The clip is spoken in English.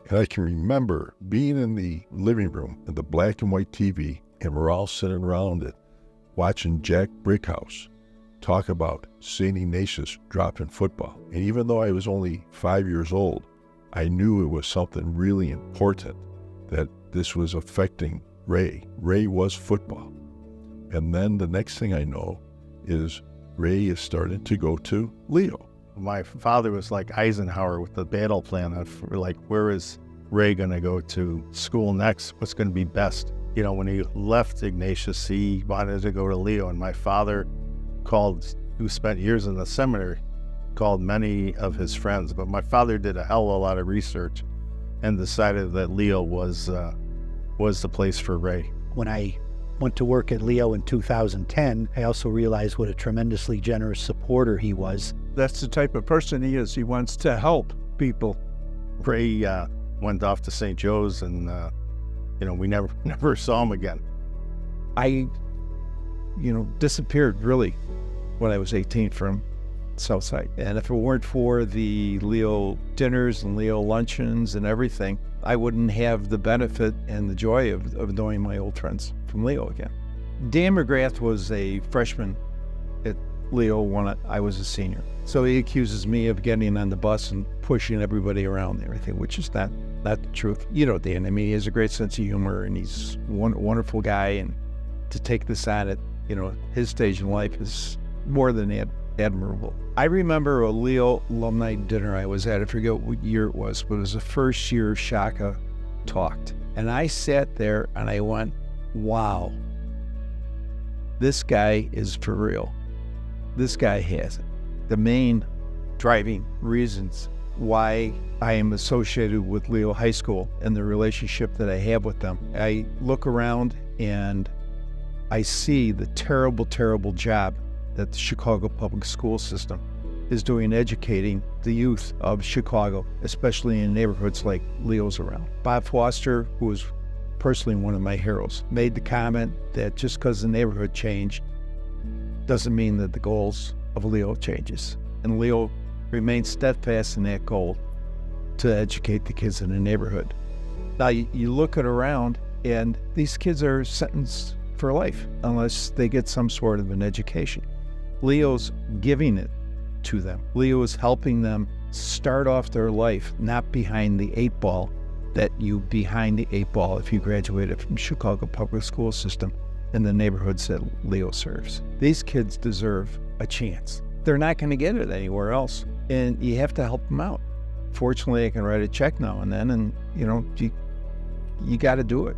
And I can remember being in the living room at the black and white TV, and we're all sitting around it watching Jack Brickhouse talk about St. Ignatius dropping football. And even though I was only 5 years old, I knew it was something really important, that this was affecting Ray. Ray was football. And then the next thing I know is Ray is starting to go to Leo. My father was like Eisenhower with the battle plan of like, where is Ray going to go to school next? What's going to be best? You know, when he left Ignatius, he wanted to go to Leo, and my father called, who spent years in the seminary, called many of his friends. But my father did a hell of a lot of research and decided that Leo was the place for Ray. When I went to work at Leo in 2010, I also realized what a tremendously generous supporter he was. That's the type of person he is. He wants to help people. Ray went off to St. Joe's, and we never saw him again. I disappeared really when I was 18 from Southside. And if it weren't for the Leo dinners and Leo luncheons and everything, I wouldn't have the benefit and the joy of knowing my old friends from Leo again. Dan McGrath was a freshman at Leo when I was a senior. So he accuses me of getting on the bus and pushing everybody around and everything, which is not the truth. You know Dan, I mean, he has a great sense of humor, and he's a wonderful guy, and to take this on at his stage in life is more than admirable. I remember a Leo alumni dinner I was at. I forget what year it was, but it was the first year Shaka talked. And I sat there and I went, wow, this guy is for real. This guy has it. The main driving reasons why I am associated with Leo High School and the relationship that I have with them. I look around and I see the terrible, terrible job that the Chicago public school system is doing educating the youth of Chicago, especially in neighborhoods like Leo's around. Bob Foster, who was personally one of my heroes, made the comment that just because the neighborhood changed doesn't mean that the goals of Leo changes. And Leo remains steadfast in that goal to educate the kids in the neighborhood. Now you look around and these kids are sentenced for life unless they get some sort of an education. Leo's giving it to them. Leo is helping them start off their life not behind the 8 ball that you behind the 8 ball if you graduated from Chicago public school system in the neighborhoods that Leo serves. These kids deserve a chance. They're not going to get it anywhere else, and you have to help them out. Fortunately, I can write a check now and then, and you got to do it.